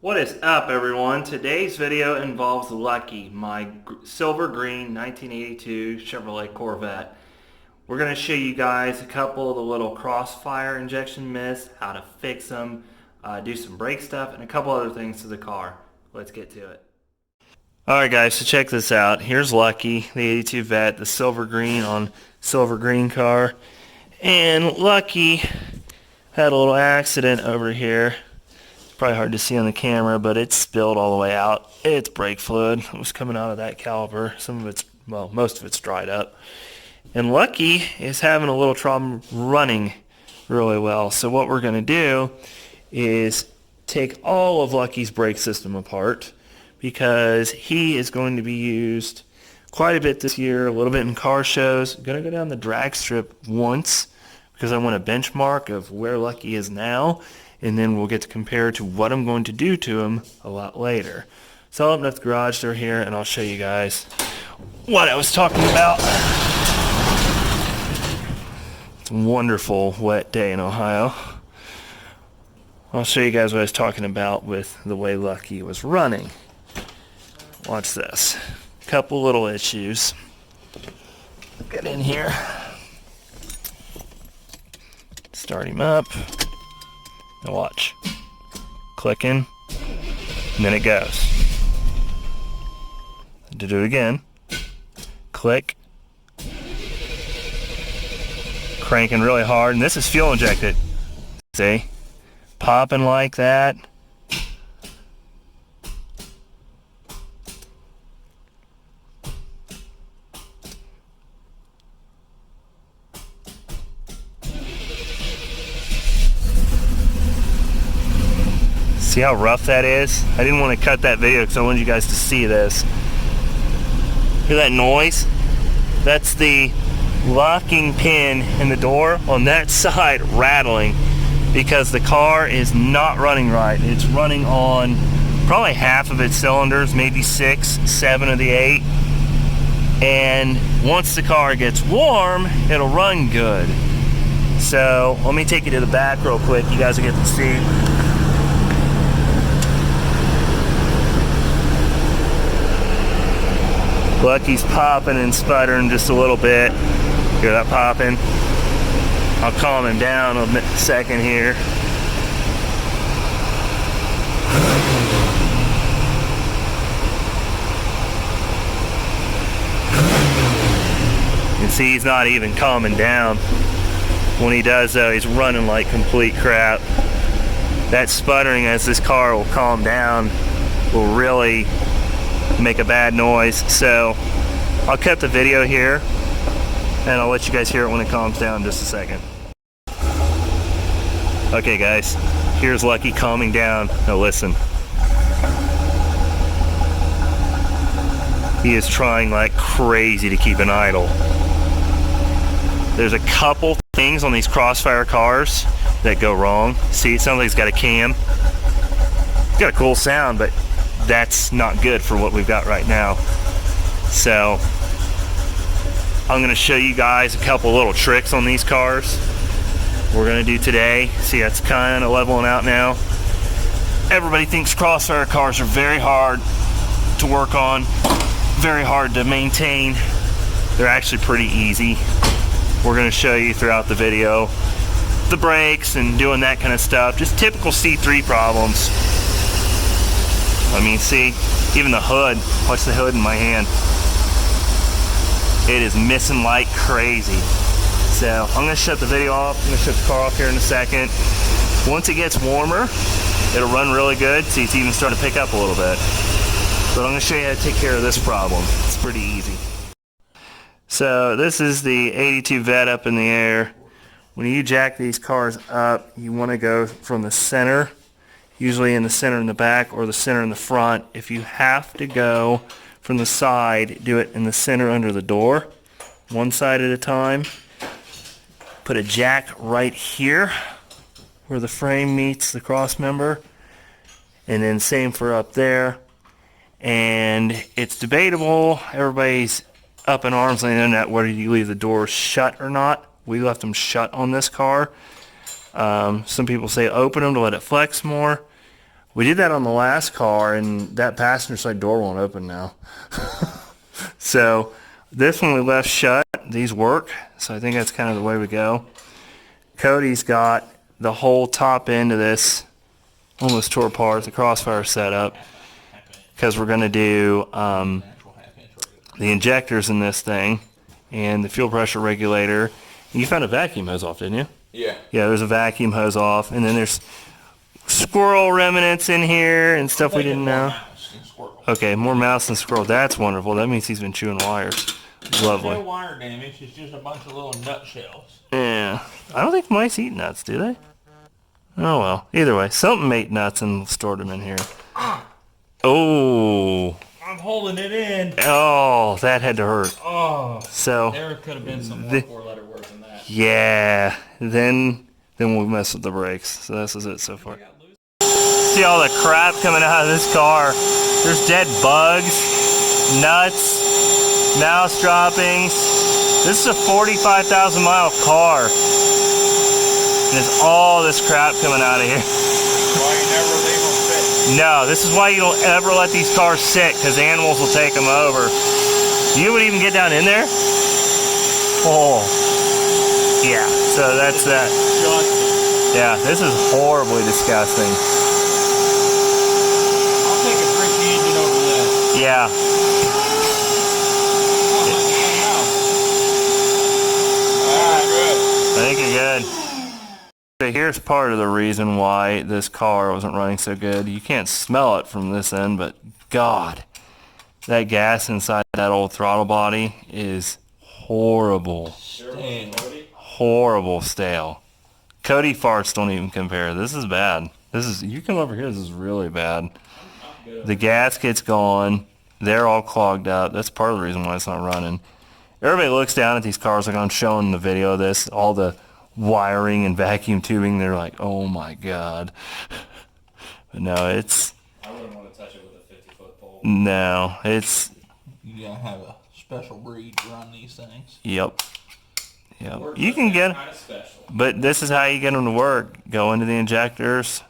What is up, everyone? Today's video involves Lucky, my silver green 1982 Chevrolet Corvette. We're going to show you guys a couple of the little Crossfire injection myths, how to fix them, do some brake stuff, and a couple other things to the car. Let's get to it. Alright guys, so check this out. Here's Lucky, the 82 Vet, the silver green on silver green car. And Lucky had a little accident over here. Probably hard to see on the camera, but it's spilled all the way out. It's brake fluid. It was coming out of that caliper. Some of it's, well, most of it's dried up. And Lucky is having a little trouble running really well. So what we're going to do is take all of Lucky's brake system apart because he is going to be used quite a bit this year, a little bit in car shows. Going to go down the drag strip once because I want a benchmark of where Lucky is now. And then we'll get to compare to what I'm going to do to him a lot later. So I'll open up the garage door here and I'll show you guys what I was talking about. It's a wonderful wet day in Ohio. I'll show you guys what I was talking about with the way Lucky was running. Watch this. Couple little issues. Get in here. Start him up. Now watch. Clicking, and then it goes. To do it again. Click. Cranking really hard, and this is fuel injected. See? Popping like that. See how rough that is? I didn't want to cut that video because I wanted you guys to see this. Hear that noise? That's the locking pin in the door on that side rattling because the car is not running right. It's running on probably half of its cylinders, maybe 6, 7 of the 8. And once the car gets warm, it'll run good. So let me take you to the back real quick. You guys will get to see. Lucky's popping and sputtering just a little bit. Hear that popping? I'll calm him down a second here. You can see he's not even calming down. When he does though, he's running like complete crap. That sputtering as this car will calm down will really make a bad noise. So I'll cut the video here and I'll let you guys hear it when it calms down in just a second. Okay guys, here's Lucky calming down. Now listen. He is trying like crazy to keep an idle. There's a couple things on these Crossfire cars that go wrong. See, it sounds like it's got a cam. It's got a cool sound, but that's not good for what we've got right now. So I'm going to show you guys a couple little tricks on these cars we're going to do today. See, that's kind of leveling out now. Everybody thinks Crossfire cars are very hard to work on, very hard to maintain. They're actually pretty easy. We're going to show you throughout the video the brakes and doing that kind of stuff. Just typical C3 problems. I mean, see, even the hood, watch the hood in my hand. It is missing like crazy. So I'm gonna shut the video off. I'm gonna shut the car off here in a second. Once it gets warmer, it'll run really good. See, it's even starting to pick up a little bit. But I'm gonna show you how to take care of this problem. It's pretty easy. So this is the 82 Vet up in the air. When you jack these cars up, you wanna go from the center, usually in the center in the back or the center in the front. If you have to go from the side, do it in the center under the door, one side at a time. Put a jack right here where the frame meets the cross member, and then same for up there. And it's debatable, everybody's up in arms on the internet whether you leave the doors shut or not. We left them shut on this car. Some people say open them to let it flex more. We did that on the last car, and that passenger side door won't open now. So this one we left shut. These work, so I think that's kind of the way we go. Cody's got the whole top end of this almost tore apart, the Crossfire setup, because we're going to do the injectors in this thing and the fuel pressure regulator. You found a vacuum hose off, didn't you? Yeah. Yeah, there's a vacuum hose off, and then there's squirrel remnants in here and stuff we didn't know. Okay, more mouse than squirrel. That's wonderful. That means he's been chewing wires. Lovely. No wire damage. It's just a bunch of little nutshells. Yeah. I don't think mice eat nuts, do they? Oh, well. Either way, something ate nuts and stored them in here. Oh. I'm holding it in. Oh, that had to hurt. Oh. So. There could have been some more four-letter words than that. Yeah. Then we'll mess with the brakes. So this is it so far. See all the crap coming out of this car. There's dead bugs, nuts, mouse droppings. This is a 45,000 mile car. And there's all this crap coming out of here. Why you never leave them sit? No, this is why you don't ever let these cars sit, because animals will take them over. You would even get down in there? Oh. Yeah, so that's that. Yeah, this is horribly disgusting. I'll take a brick engine over this. Yeah. I think you're good. So here's part of the reason why this car wasn't running so good. You can't smell it from this end, but God, that gas inside that old throttle body is horrible. Stale. Horrible stale. Cody farts don't even compare. This is bad. You come over here, this is really bad. The gasket's gone. They're all clogged up. That's part of the reason why it's not running. Everybody looks down at these cars like I'm showing the video of this, all the wiring and vacuum tubing. They're like, oh my God. But no, it's... I wouldn't want to touch it with a 50-foot pole. No, it's... You gotta have a special breed to run these things. Yep. Yep. You can get... Kind of special. But this is how you get them to work. Go into the injectors,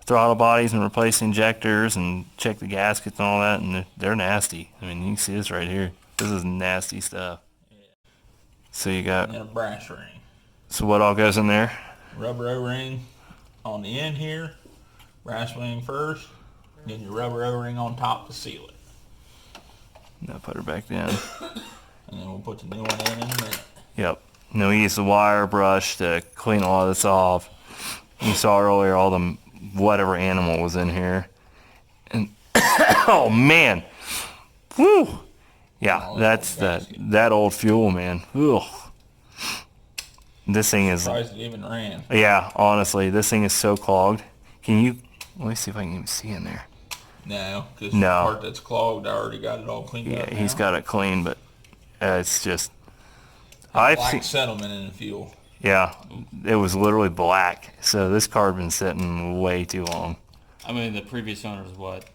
throttle bodies, and replace the injectors, and check the gaskets and all that, and they're nasty. I mean, you can see this right here. This is nasty stuff. Yeah. So you got... And a brass ring. So what all goes in there? Rubber O-ring on the end here. Brass ring first. Then your rubber O-ring on top to seal it. Now put her back down. And then we'll put the new one in a minute. Yep. And then we use the wire brush to clean all of this off. You saw earlier all the whatever animal was in here. And oh man. Woo! Yeah, that's that old fuel, man. Ugh. This thing is... Surprised it even ran. Yeah, honestly, this thing is so clogged. Can you... Let me see if I can even see in there. No, because No. the part that's clogged, I already got it all cleaned up. Yeah, he's got it clean, but it's just... Black settlement in the fuel. Yeah, it was literally black. So this car had been sitting way too long. I mean, the previous owner's what,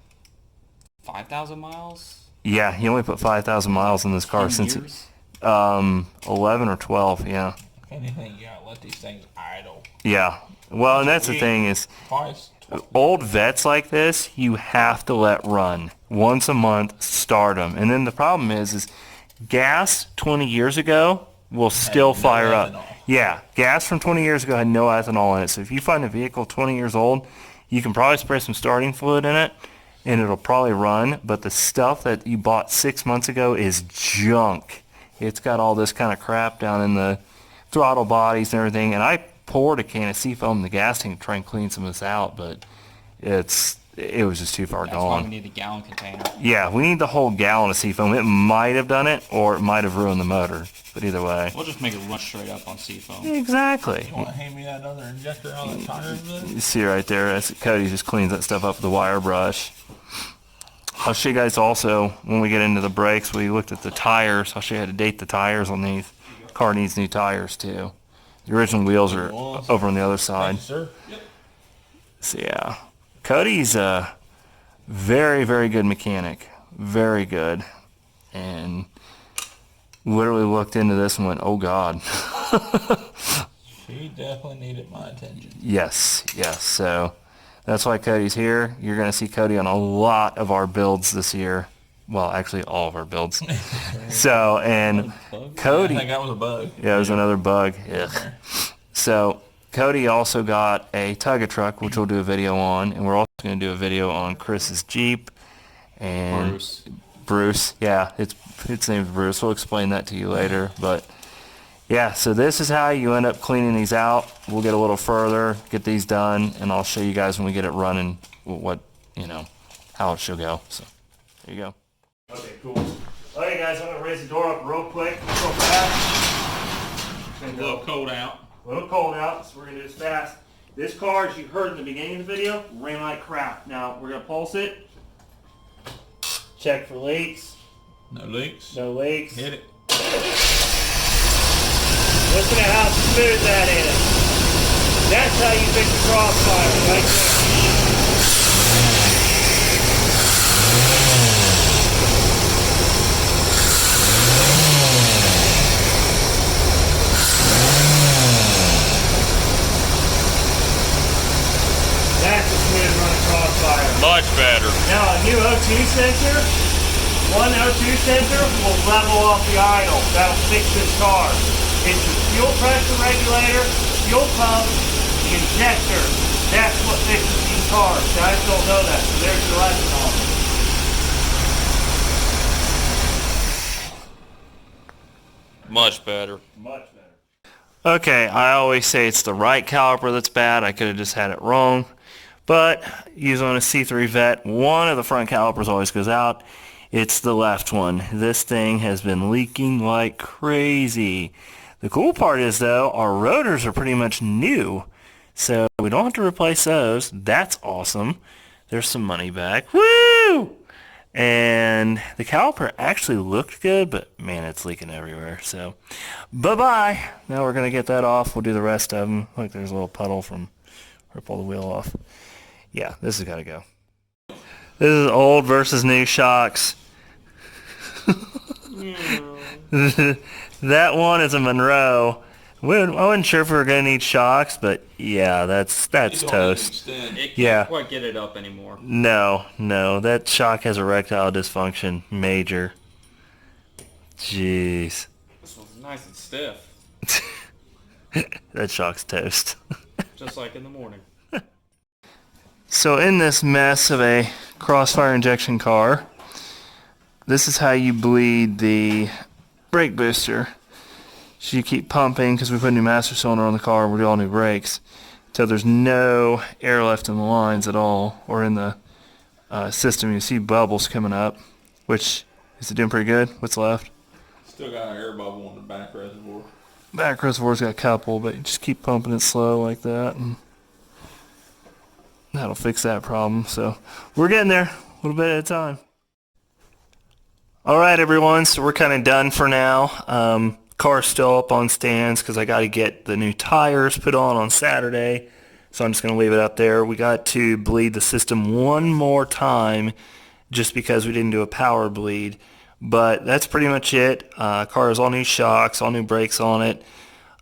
5,000 miles? Yeah, he only put 5,000 miles in this car 10 since years? 11 or 12. Yeah. If anything, you gotta let these things idle. Yeah. Well, and that's the thing is, Twice. old vets like this, you have to let run once a month. Start them, and then the problem is gas 20 years ago will still fire up. ethanol. Yeah, gas from 20 years ago had no ethanol in it. So if you find a vehicle 20 years old, you can probably spray some starting fluid in it, and it'll probably run. But the stuff that you bought 6 months ago is junk. It's got all this kind of crap down in the throttle bodies and everything. And I poured a can of seafoam in the gas tank to try and clean some of this out, but it was just too far That's why we gone. need the gallon container. Yeah, we need the whole gallon of seafoam. It might have done it, or it might have ruined the motor. But either way. We'll just make it run straight up on seafoam. Exactly. You want to hand me that other injector on the tire over there? You see right there, that's Cody just cleans that stuff up with the wire brush. I'll show you guys also, when we get into the brakes, we looked at the tires. I'll show you how to date the tires on these. Car needs new tires too. The original wheels are over on the other side. Thank you, sir. Yep. So yeah, Cody's a very, very good mechanic. Very good. And literally looked into this and went, oh God. She definitely needed my attention. Yes. So That's why Cody's here. You're going to see Cody on a lot of our builds this year. Well, actually all of our builds. So, and Cody... I think that was a bug. Yeah, it was another bug. Ugh. So, Cody also got a Tugga truck, which we'll do a video on. And we're also going to do a video on Chris's Jeep. And Bruce. Yeah, its name's Bruce. We'll explain that to you later. But... yeah, so this is how you end up cleaning these out. We'll get a little further, get these done, and I'll show you guys when we get it running what, how it should go. So, there you go. Okay, cool. Okay, guys, I'm going to raise the door up real quick, real fast. It's a little cold out. A little cold out, so we're going to do this fast. This car, as you heard in the beginning of the video, ran like crap. Now, we're going to pulse it. Check for leaks. No leaks. No leaks. Hit it. Listen to how smooth that is. That's how you fix a Crossfire, right there. That's a smooth running Crossfire. Much better. Now a new O2 sensor, one O2 sensor will level off the idle. That'll fix this car. It's the fuel pressure regulator, fuel pump, the injector. That's what fixes these cars. Guys don't know that, so there's your lesson on it. Much better. Much better. Okay, I always say it's the right caliper that's bad. I could have just had it wrong. But using on a C3 Vet, one of the front calipers always goes out. It's the left one. This thing has been leaking like crazy. The cool part is, though, our rotors are pretty much new, so we don't have to replace those. That's awesome. There's some money back. Woo! And the caliper actually looked good, but, man, it's leaking everywhere. So, bye-bye. Now we're going to get that off. We'll do the rest of them. Look, there's a little puddle from where I pulled the wheel off. Yeah, this has got to go. This is old versus new shocks. That one is a Monroe. I wasn't sure if we were going to need shocks, but yeah, that's toast. It Yeah. can't quite get it up anymore. No, that shock has erectile dysfunction, major. Jeez. This one's nice and stiff. That shock's toast. Just like in the morning. So in this mess of a Crossfire injection car, this is how you bleed the brake booster. So you keep pumping, because we put a new master cylinder on the car, we do all new brakes. So there's no air left in the lines at all, or in the system. You see bubbles coming up, which, is it doing pretty good? What's left? Still got an air bubble on the back reservoir. Back reservoir's got a couple, but you just keep pumping it slow like that, and that'll fix that problem. So we're getting there, a little bit at a time. Alright everyone, so we're kind of done for now. Car's still up on stands because I got to get the new tires put on Saturday. So I'm just going to leave it up there. We got to bleed the system one more time just because we didn't do a power bleed. But that's pretty much it. Car has all new shocks, all new brakes on it.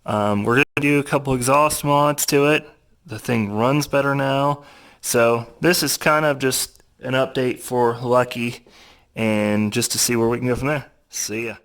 We're going to do a couple exhaust mods to it. The thing runs better now. So this is kind of just an update for Lucky and just to see where we can go from there. See ya.